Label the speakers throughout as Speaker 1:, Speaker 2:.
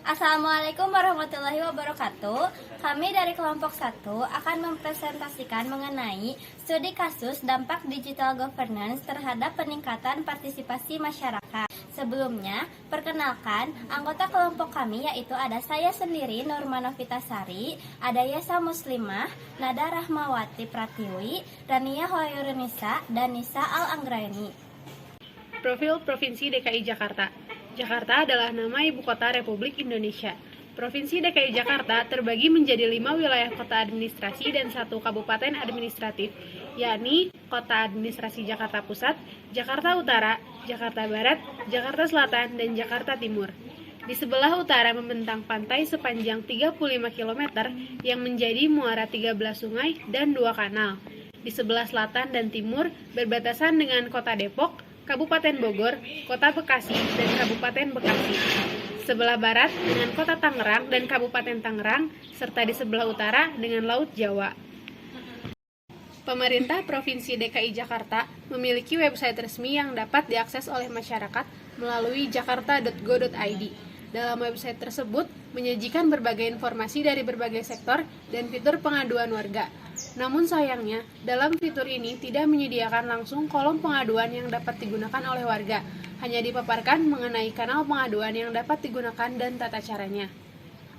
Speaker 1: Assalamualaikum warahmatullahi wabarakatuh. Kami dari kelompok 1 akan mempresentasikan mengenai studi kasus dampak digital governance terhadap peningkatan partisipasi masyarakat. Sebelumnya, perkenalkan anggota kelompok kami yaitu ada saya sendiri Nurma Novitasari, ada Yasa Muslimah, Nada Rahmawati Pratiwi, Rania Hoyrunisa, dan Nisa Al-Anggraini.
Speaker 2: Profil Provinsi DKI Jakarta. Jakarta adalah nama ibu kota Republik Indonesia. Provinsi DKI Jakarta terbagi menjadi 5 wilayah kota administrasi dan 1 kabupaten administratif, yakni Kota Administrasi Jakarta Pusat, Jakarta Utara, Jakarta Barat, Jakarta Selatan, dan Jakarta Timur. Di sebelah utara membentang pantai sepanjang 35 km yang menjadi muara 13 sungai dan 2 kanal. Di sebelah selatan dan timur berbatasan dengan Kota Depok, Kabupaten Bogor, Kota Bekasi, dan Kabupaten Bekasi. Sebelah barat dengan Kota Tangerang dan Kabupaten Tangerang, serta di sebelah utara dengan Laut Jawa. Pemerintah Provinsi DKI Jakarta memiliki website resmi yang dapat diakses oleh masyarakat melalui jakarta.go.id. Dalam website tersebut menyajikan berbagai informasi dari berbagai sektor dan fitur pengaduan warga. Namun sayangnya, dalam fitur ini tidak menyediakan langsung kolom pengaduan yang dapat digunakan oleh warga. Hanya dipaparkan mengenai kanal pengaduan yang dapat digunakan dan tata caranya.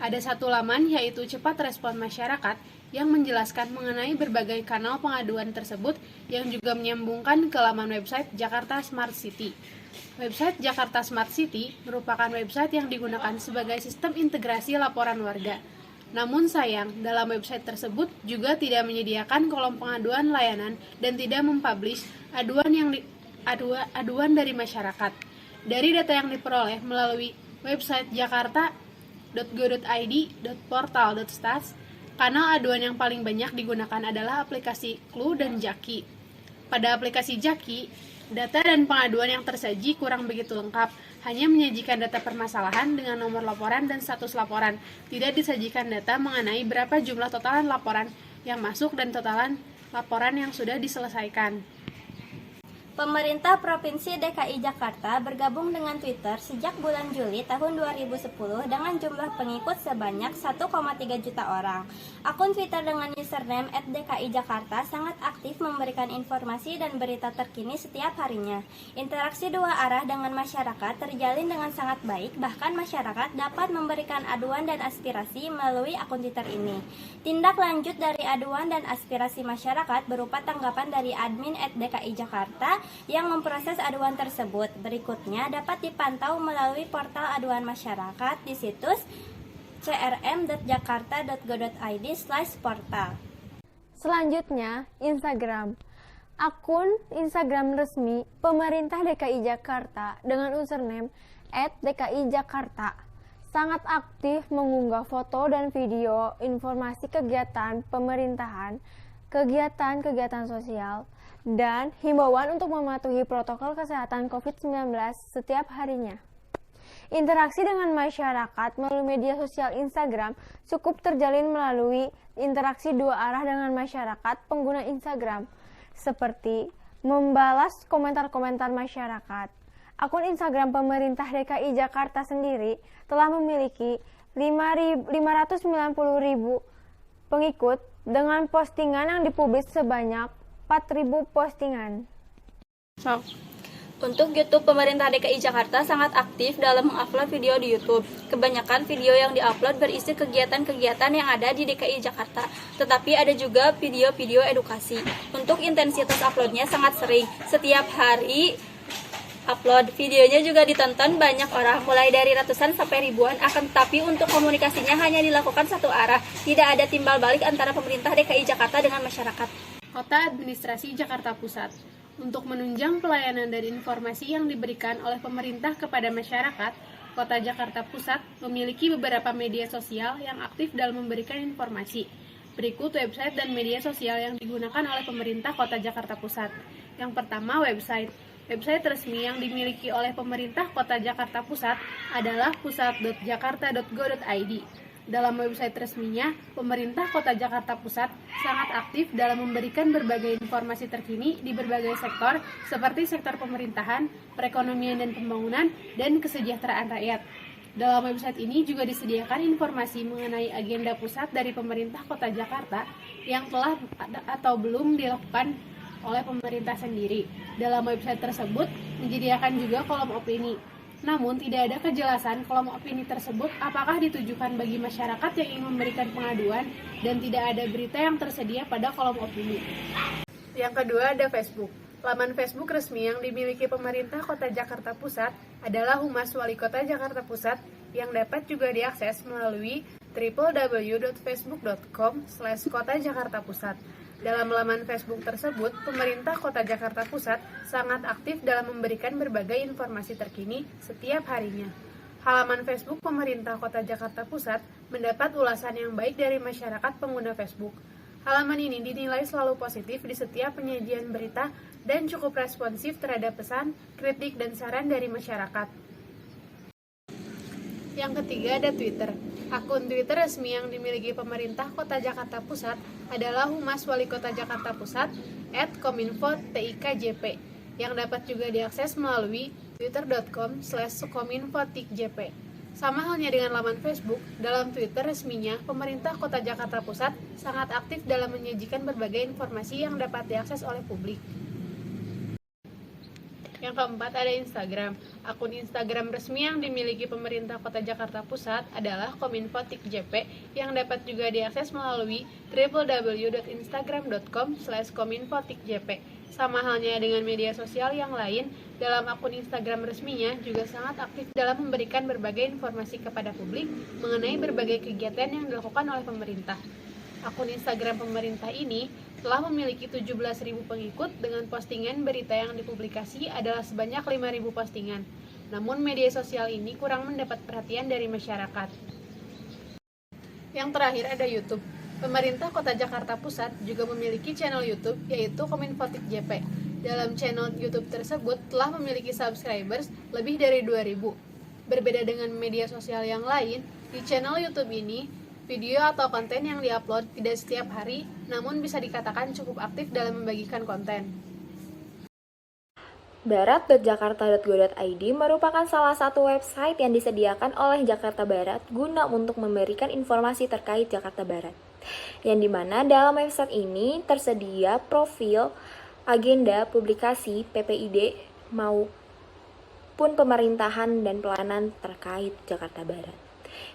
Speaker 2: Ada satu laman yaitu Cepat Respon Masyarakat yang menjelaskan mengenai berbagai kanal pengaduan tersebut yang juga menyambungkan ke laman website Jakarta Smart City. Website Jakarta Smart City merupakan website yang digunakan sebagai sistem integrasi laporan warga. Namun sayang, dalam website tersebut juga tidak menyediakan kolom pengaduan layanan dan tidak mempublish aduan dari masyarakat. Dari data yang diperoleh melalui website jakarta.go.id.portal.stats, kanal aduan yang paling banyak digunakan adalah aplikasi Clue dan Jaki. Pada aplikasi Jaki, data dan pengaduan yang tersaji kurang begitu lengkap, hanya menyajikan data permasalahan dengan nomor laporan dan status laporan. Tidak disajikan data mengenai berapa jumlah totalan laporan yang masuk dan totalan laporan yang sudah diselesaikan.
Speaker 1: Pemerintah Provinsi DKI Jakarta bergabung dengan Twitter sejak bulan Juli tahun 2010 dengan jumlah pengikut sebanyak 1,3 juta orang. Akun Twitter dengan username @dki-jakarta sangat aktif memberikan informasi dan berita terkini setiap harinya. Interaksi dua arah dengan masyarakat terjalin dengan sangat baik, bahkan masyarakat dapat memberikan aduan dan aspirasi melalui akun Twitter ini. Tindak lanjut dari aduan dan aspirasi masyarakat berupa tanggapan dari admin @dki Jakarta yang memproses aduan tersebut. Berikutnya dapat dipantau melalui portal aduan masyarakat di situs crm.jakarta.go.id/portal.
Speaker 3: Selanjutnya, Instagram. Akun Instagram resmi Pemerintah DKI Jakarta dengan username @dki-jakarta sangat aktif mengunggah foto dan video informasi kegiatan pemerintahan, kegiatan-kegiatan sosial, dan himbauan untuk mematuhi protokol kesehatan COVID-19 setiap harinya. Interaksi dengan masyarakat melalui media sosial Instagram cukup terjalin melalui interaksi dua arah dengan masyarakat pengguna Instagram, seperti membalas komentar-komentar masyarakat. Akun Instagram Pemerintah DKI Jakarta sendiri telah memiliki 590.000 pengikut dengan postingan yang dipublis sebanyak 4.000 postingan.
Speaker 1: Untuk YouTube, pemerintah DKI Jakarta sangat aktif dalam mengupload video di YouTube. Kebanyakan video yang diupload berisi kegiatan-kegiatan yang ada di DKI Jakarta, tetapi ada juga video-video edukasi. Untuk intensitas uploadnya sangat sering, setiap hari upload. Videonya juga ditonton banyak orang, mulai dari ratusan sampai ribuan, akan tetapi untuk komunikasinya hanya dilakukan satu arah. Tidak ada timbal balik antara pemerintah DKI Jakarta dengan masyarakat.
Speaker 2: Kota Administrasi Jakarta Pusat. Untuk menunjang pelayanan dan informasi yang diberikan oleh pemerintah kepada masyarakat, Kota Jakarta Pusat memiliki beberapa media sosial yang aktif dalam memberikan informasi. Berikut website dan media sosial yang digunakan oleh pemerintah Kota Jakarta Pusat. Yang pertama, website. Website resmi yang dimiliki oleh pemerintah Kota Jakarta Pusat adalah pusat.jakarta.go.id. Dalam website resminya, pemerintah Kota Jakarta Pusat sangat aktif dalam memberikan berbagai informasi terkini di berbagai sektor seperti sektor pemerintahan, perekonomian dan pembangunan, dan kesejahteraan rakyat. Dalam website ini juga disediakan informasi mengenai agenda pusat dari pemerintah Kota Jakarta yang telah atau belum dilakukan oleh pemerintah sendiri. Dalam website tersebut menyediakan juga kolom opini. Namun tidak ada kejelasan kolom opini tersebut apakah ditujukan bagi masyarakat yang ingin memberikan pengaduan dan tidak ada berita yang tersedia pada kolom opini. Yang kedua ada Facebook. Laman Facebook resmi yang dimiliki pemerintah Kota Jakarta Pusat adalah Humas Wali Kota Jakarta Pusat yang dapat juga diakses melalui www.facebook.com/Kota Jakarta Pusat. Dalam laman Facebook tersebut, pemerintah Kota Jakarta Pusat sangat aktif dalam memberikan berbagai informasi terkini setiap harinya. Halaman Facebook pemerintah Kota Jakarta Pusat mendapat ulasan yang baik dari masyarakat pengguna Facebook. Halaman ini dinilai selalu positif di setiap penyajian berita dan cukup responsif terhadap pesan, kritik, dan saran dari masyarakat. Yang ketiga ada Twitter. Akun Twitter resmi yang dimiliki pemerintah Kota Jakarta Pusat adalah Humas Wali Kota Jakarta Pusat @kominfo.tikjp yang dapat juga diakses melalui twitter.com/kominfo.tikjp. Sama halnya dengan laman Facebook, dalam Twitter resminya pemerintah Kota Jakarta Pusat sangat aktif dalam menyajikan berbagai informasi yang dapat diakses oleh publik. Yang keempat ada Instagram. Akun Instagram resmi yang dimiliki pemerintah Kota Jakarta Pusat adalah Kominfo.tikjp yang dapat juga diakses melalui www.instagram.com/kominfo.tikjp. Sama halnya dengan media sosial yang lain, dalam akun Instagram resminya juga sangat aktif dalam memberikan berbagai informasi kepada publik mengenai berbagai kegiatan yang dilakukan oleh pemerintah. Akun Instagram pemerintah ini telah memiliki 17.000 pengikut dengan postingan berita yang dipublikasi adalah sebanyak 5.000 postingan. Namun media sosial ini kurang mendapat perhatian dari masyarakat. Yang terakhir ada YouTube. Pemerintah Kota Jakarta Pusat juga memiliki channel YouTube yaitu Kominfo.tikjp. Dalam channel YouTube tersebut telah memiliki subscribers lebih dari 2.000. Berbeda dengan media sosial yang lain, di channel YouTube ini video atau konten yang diupload tidak setiap hari, namun bisa dikatakan cukup aktif dalam membagikan konten.
Speaker 4: Barat.jakarta.go.id merupakan salah satu website yang disediakan oleh Jakarta Barat guna untuk memberikan informasi terkait Jakarta Barat. Yang dimana dalam website ini tersedia profil, agenda, publikasi, PPID, maupun pemerintahan dan pelayanan terkait Jakarta Barat.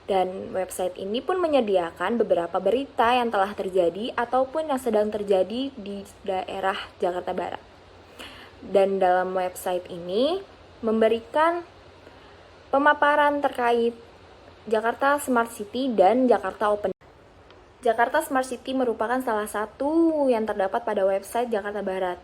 Speaker 4: Dan website ini pun menyediakan beberapa berita yang telah terjadi ataupun yang sedang terjadi di daerah Jakarta Barat. Dan dalam website ini memberikan pemaparan terkait Jakarta Smart City dan Jakarta Open. Jakarta Smart City merupakan salah satu yang terdapat pada website Jakarta Barat.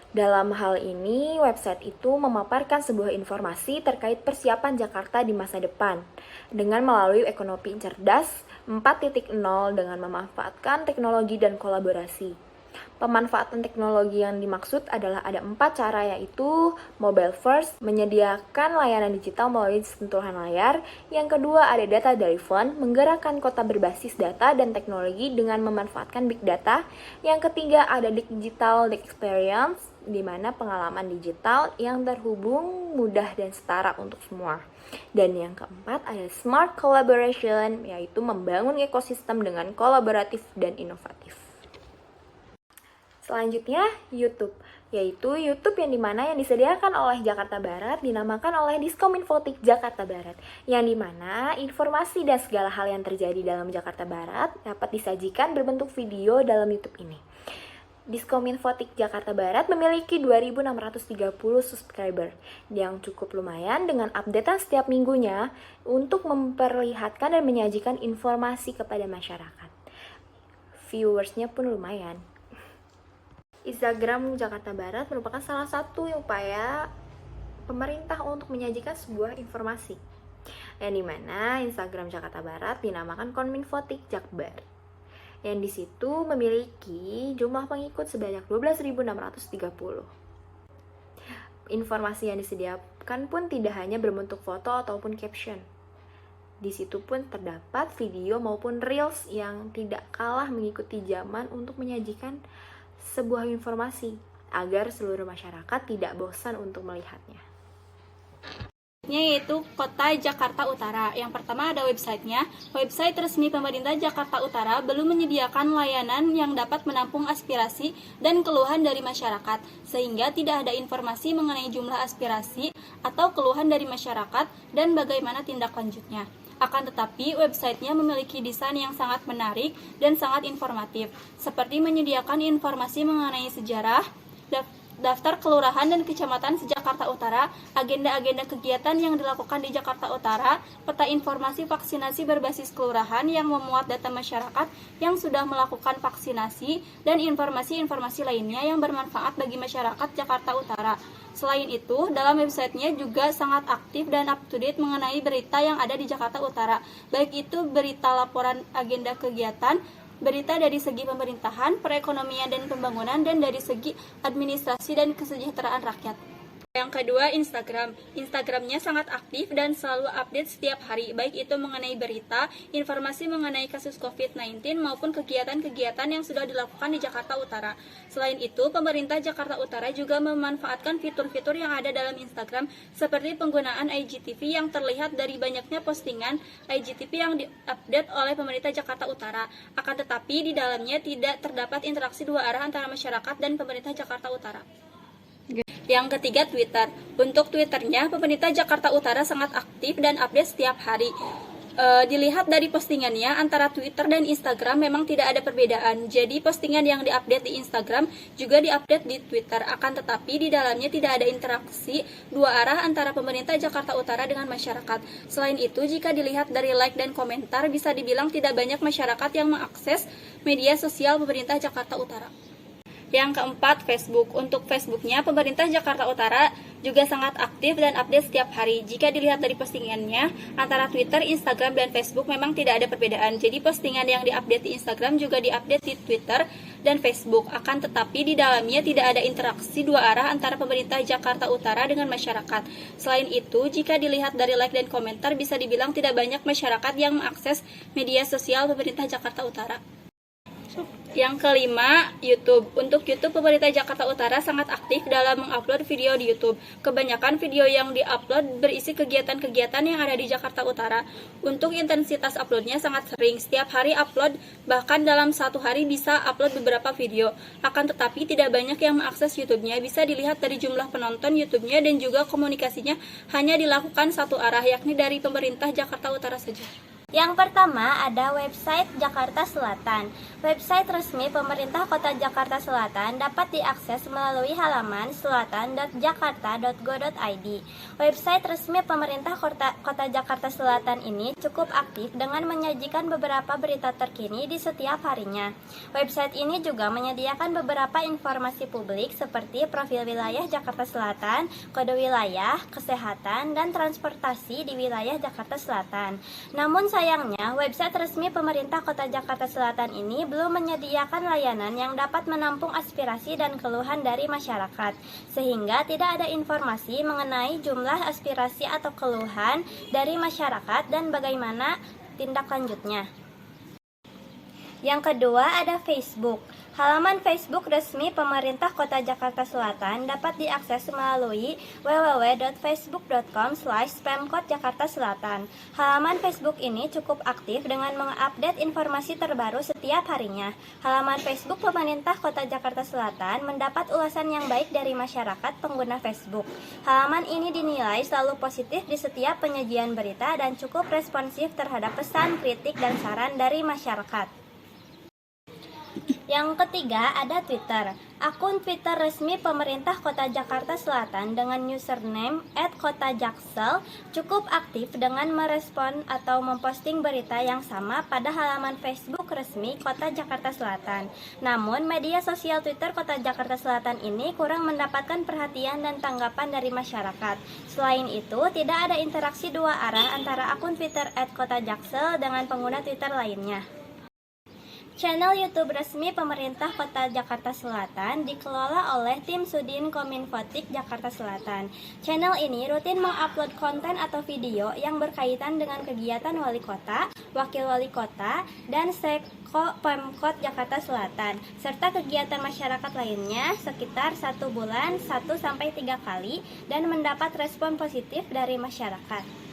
Speaker 4: Dalam hal ini, website itu memaparkan sebuah informasi terkait persiapan Jakarta di masa depan dengan melalui ekonomi cerdas 4.0 dengan memanfaatkan teknologi dan kolaborasi. Pemanfaatan teknologi yang dimaksud adalah ada 4 cara, yaitu mobile first, menyediakan layanan digital melalui sentuhan layar. Yang kedua ada data driven, menggerakkan kota berbasis data dan teknologi dengan memanfaatkan big data. Yang ketiga ada digital experience, di mana pengalaman digital yang terhubung, mudah dan setara untuk semua. Dan yang keempat ada smart collaboration, yaitu membangun ekosistem dengan kolaboratif dan inovatif. Selanjutnya, YouTube, yaitu YouTube yang dimana yang disediakan oleh Jakarta Barat dinamakan oleh Diskominfotik Jakarta Barat, yang dimana informasi dan segala hal yang terjadi dalam Jakarta Barat dapat disajikan berbentuk video dalam YouTube ini. Diskominfotik Jakarta Barat memiliki 2.630 subscriber yang cukup lumayan dengan updatean setiap minggunya untuk memperlihatkan dan menyajikan informasi kepada masyarakat. Viewersnya pun lumayan. Instagram Jakarta Barat merupakan salah satu upaya pemerintah untuk menyajikan sebuah informasi, yang dimana Instagram Jakarta Barat dinamakan Kominfotik Jakbar, yang disitu memiliki jumlah pengikut sebanyak 12.630. Informasi yang disediakan pun tidak hanya berbentuk foto ataupun caption. Di situ pun terdapat video maupun reels yang tidak kalah mengikuti zaman untuk menyajikan sebuah informasi agar seluruh masyarakat tidak bosan untuk melihatnya.
Speaker 1: yaitu Kota Jakarta Utara. Yang pertama ada websitenya. Website resmi pemerintah Jakarta Utara belum menyediakan layanan yang dapat menampung aspirasi dan keluhan dari masyarakat, sehingga tidak ada informasi mengenai jumlah aspirasi atau keluhan dari masyarakat dan bagaimana tindak lanjutnya. Akan tetapi, websitenya memiliki desain yang sangat menarik dan sangat informatif, seperti menyediakan informasi mengenai sejarah, daftar kelurahan dan kecamatan se-Jakarta Utara, agenda-agenda kegiatan yang dilakukan di Jakarta Utara, peta informasi vaksinasi berbasis kelurahan yang memuat data masyarakat yang sudah melakukan vaksinasi, dan informasi-informasi lainnya yang bermanfaat bagi masyarakat Jakarta Utara. Selain itu, dalam websitenya juga sangat aktif dan up-to-date mengenai berita yang ada di Jakarta Utara, baik itu berita laporan agenda kegiatan, berita dari segi pemerintahan, perekonomian dan pembangunan, dan dari segi administrasi dan kesejahteraan rakyat. Yang kedua, Instagram. Instagramnya sangat aktif dan selalu update setiap hari, baik itu mengenai berita, informasi mengenai kasus COVID-19, maupun kegiatan-kegiatan yang sudah dilakukan di Jakarta Utara. Selain itu, pemerintah Jakarta Utara juga memanfaatkan fitur-fitur yang ada dalam Instagram, seperti penggunaan IGTV yang terlihat dari banyaknya postingan IGTV yang diupdate oleh pemerintah Jakarta Utara. Akan tetapi, di dalamnya tidak terdapat interaksi dua arah antara masyarakat dan pemerintah Jakarta Utara. Yang ketiga, Twitter. Untuk Twitternya, pemerintah Jakarta Utara sangat aktif dan update setiap hari. Dilihat dari postingannya, antara Twitter dan Instagram memang tidak ada perbedaan. Jadi postingan yang diupdate di Instagram juga diupdate di Twitter. Akan tetapi di dalamnya tidak ada interaksi dua arah antara pemerintah Jakarta Utara dengan masyarakat. Selain itu, jika dilihat dari like dan komentar, bisa dibilang tidak banyak masyarakat yang mengakses media sosial pemerintah Jakarta Utara. Yang keempat, Facebook. Untuk Facebooknya, pemerintah Jakarta Utara juga sangat aktif dan update setiap hari. Jika dilihat dari postingannya, antara Twitter, Instagram, dan Facebook memang tidak ada perbedaan. Jadi postingan yang diupdate di Instagram juga diupdate di Twitter dan Facebook. Akan tetapi di dalamnya tidak ada interaksi dua arah antara pemerintah Jakarta Utara dengan masyarakat. Selain itu, jika dilihat dari like dan komentar, bisa dibilang tidak banyak masyarakat yang mengakses media sosial pemerintah Jakarta Utara. Yang kelima, YouTube. Untuk YouTube, pemerintah Jakarta Utara sangat aktif dalam mengupload video di YouTube. Kebanyakan video yang diupload berisi kegiatan-kegiatan yang ada di Jakarta Utara. Untuk intensitas uploadnya sangat sering, setiap hari upload, bahkan dalam satu hari bisa upload beberapa video. Akan tetapi tidak banyak yang mengakses YouTube-nya, bisa dilihat dari jumlah penonton YouTube-nya, dan juga komunikasinya hanya dilakukan satu arah, yakni dari pemerintah Jakarta Utara saja.
Speaker 5: Yang pertama ada website Jakarta Selatan. Website resmi pemerintah Kota Jakarta Selatan dapat diakses melalui halaman selatan.jakarta.go.id. Website resmi pemerintah Kota Jakarta Selatan ini cukup aktif dengan menyajikan beberapa berita terkini di setiap harinya. Website ini juga menyediakan beberapa informasi publik seperti profil wilayah Jakarta Selatan, kode wilayah, kesehatan, dan transportasi di wilayah Jakarta Selatan. Namun sayangnya, website resmi pemerintah Kota Jakarta Selatan ini belum menyediakan layanan yang dapat menampung aspirasi dan keluhan dari masyarakat, sehingga tidak ada informasi mengenai jumlah aspirasi atau keluhan dari masyarakat dan bagaimana tindak lanjutnya. Yang kedua ada Facebook. Halaman Facebook resmi pemerintah Kota Jakarta Selatan dapat diakses melalui www.facebook.com/pemkot Jakarta Selatan. Halaman Facebook ini cukup aktif dengan mengupdate informasi terbaru setiap harinya. Halaman Facebook pemerintah Kota Jakarta Selatan mendapat ulasan yang baik dari masyarakat pengguna Facebook. Halaman ini dinilai selalu positif di setiap penyajian berita dan cukup responsif terhadap pesan, kritik, dan saran dari masyarakat. Yang ketiga ada Twitter. Akun Twitter resmi pemerintah Kota Jakarta Selatan dengan username @kotajaksel cukup aktif dengan merespon atau memposting berita yang sama pada halaman Facebook resmi Kota Jakarta Selatan. Namun, media sosial Twitter Kota Jakarta Selatan ini kurang mendapatkan perhatian dan tanggapan dari masyarakat. Selain itu, tidak ada interaksi dua arah antara akun Twitter @kotajaksel dengan pengguna Twitter lainnya. Channel YouTube resmi pemerintah Kota Jakarta Selatan dikelola oleh tim Sudin Kominfotik Jakarta Selatan. Channel ini rutin mengupload konten atau video yang berkaitan dengan kegiatan wali kota, wakil wali kota, dan Seko Pemkot Jakarta Selatan, serta kegiatan masyarakat lainnya sekitar 1 bulan 1-3 kali dan mendapat respon positif dari masyarakat.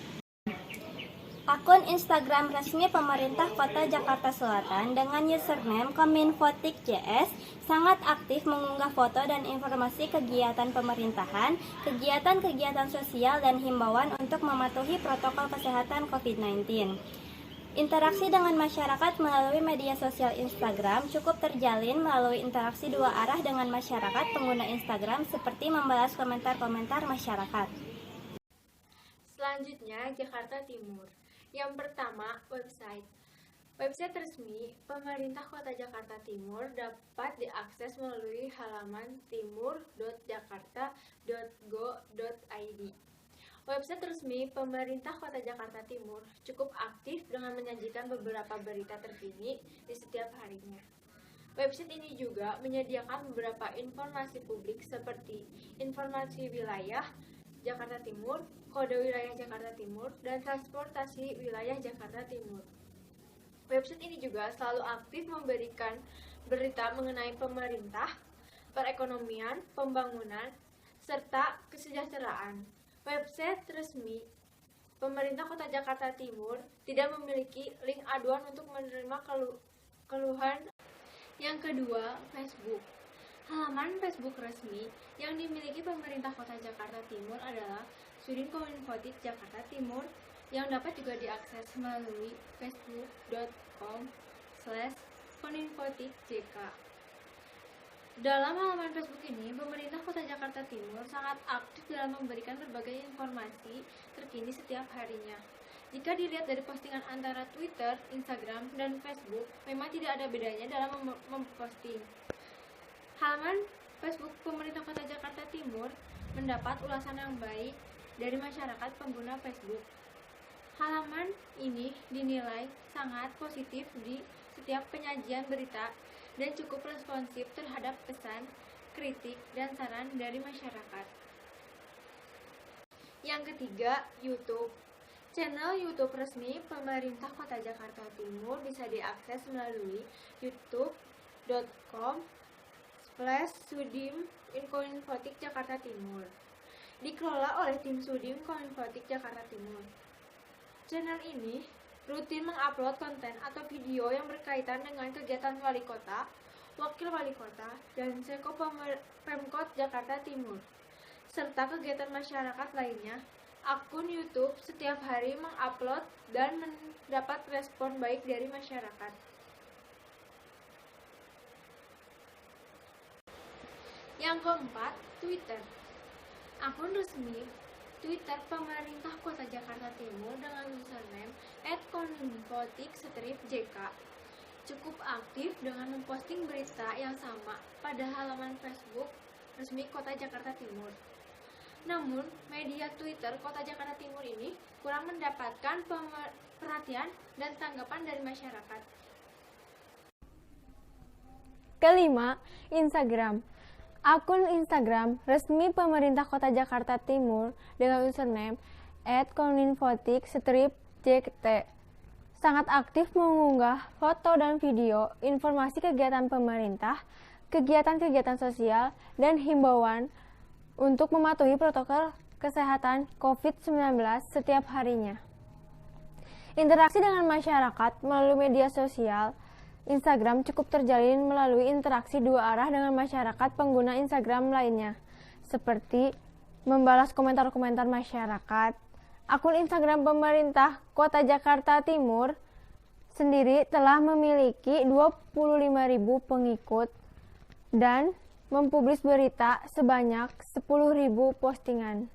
Speaker 5: Akun Instagram resmi pemerintah Kota Jakarta Selatan dengan username Kominfotik.js sangat aktif mengunggah foto dan informasi kegiatan pemerintahan, kegiatan-kegiatan sosial, dan himbauan untuk mematuhi protokol kesehatan COVID-19. Interaksi dengan masyarakat melalui media sosial Instagram cukup terjalin melalui interaksi dua arah dengan masyarakat pengguna Instagram seperti membalas komentar-komentar masyarakat.
Speaker 3: Selanjutnya, Jakarta Timur. Yang pertama, website. Website resmi pemerintah Kota Jakarta Timur dapat diakses melalui halaman timur.jakarta.go.id. Website resmi pemerintah Kota Jakarta Timur cukup aktif dengan menyajikan beberapa berita terkini di setiap harinya. Website ini juga menyediakan beberapa informasi publik seperti informasi wilayah Jakarta Timur, kode wilayah Jakarta Timur, dan transportasi wilayah Jakarta Timur. Website ini juga selalu aktif memberikan berita mengenai pemerintah, perekonomian, pembangunan, serta kesejahteraan. Website resmi pemerintah Kota Jakarta Timur tidak memiliki link aduan untuk menerima keluhan. Yang kedua, Facebook. Halaman Facebook resmi yang dimiliki pemerintah Kota Jakarta Timur adalah Sudin Kominfotik Jakarta Timur yang dapat juga diakses melalui facebook.com/kominfotikjk. Dalam halaman Facebook ini, pemerintah Kota Jakarta Timur sangat aktif dalam memberikan berbagai informasi terkini setiap harinya. Jika dilihat dari postingan antara Twitter, Instagram, dan Facebook, memang tidak ada bedanya dalam memposting. Halaman Facebook pemerintah Kota Jakarta Timur mendapat ulasan yang baik dari masyarakat pengguna Facebook. Halaman ini dinilai sangat positif di setiap penyajian berita dan cukup responsif terhadap pesan, kritik, dan saran dari masyarakat. Yang ketiga, YouTube. Channel YouTube resmi pemerintah Kota Jakarta Timur bisa diakses melalui youtube.com/Sudim Kominfotik Jakarta Timur. Dikelola oleh tim Sudim Kominfotik Jakarta Timur. Channel ini rutin mengupload konten atau video yang berkaitan dengan kegiatan wali kota, wakil wali kota, dan Seko Pemkot Jakarta Timur, serta kegiatan masyarakat lainnya. Akun YouTube setiap hari mengupload dan mendapat respon baik dari masyarakat. Yang keempat, Twitter. Akun resmi Twitter pemerintah Kota Jakarta Timur dengan username @kominfotik_jk cukup aktif dengan memposting berita yang sama pada halaman Facebook resmi Kota Jakarta Timur. Namun, media Twitter Kota Jakarta Timur ini kurang mendapatkan perhatian dan tanggapan dari masyarakat. Kelima, Instagram. Akun Instagram resmi pemerintah Kota Jakarta Timur dengan username @kominfotik_jkt sangat aktif mengunggah foto dan video, informasi kegiatan pemerintah, kegiatan-kegiatan sosial, dan himbauan untuk mematuhi protokol kesehatan COVID-19 setiap harinya. Interaksi dengan masyarakat melalui media sosial Instagram cukup terjalin melalui interaksi dua arah dengan masyarakat pengguna Instagram lainnya, seperti membalas komentar-komentar masyarakat. Akun Instagram pemerintah Kota Jakarta Timur sendiri telah memiliki 25.000 pengikut dan mempublis berita sebanyak 10.000 postingan.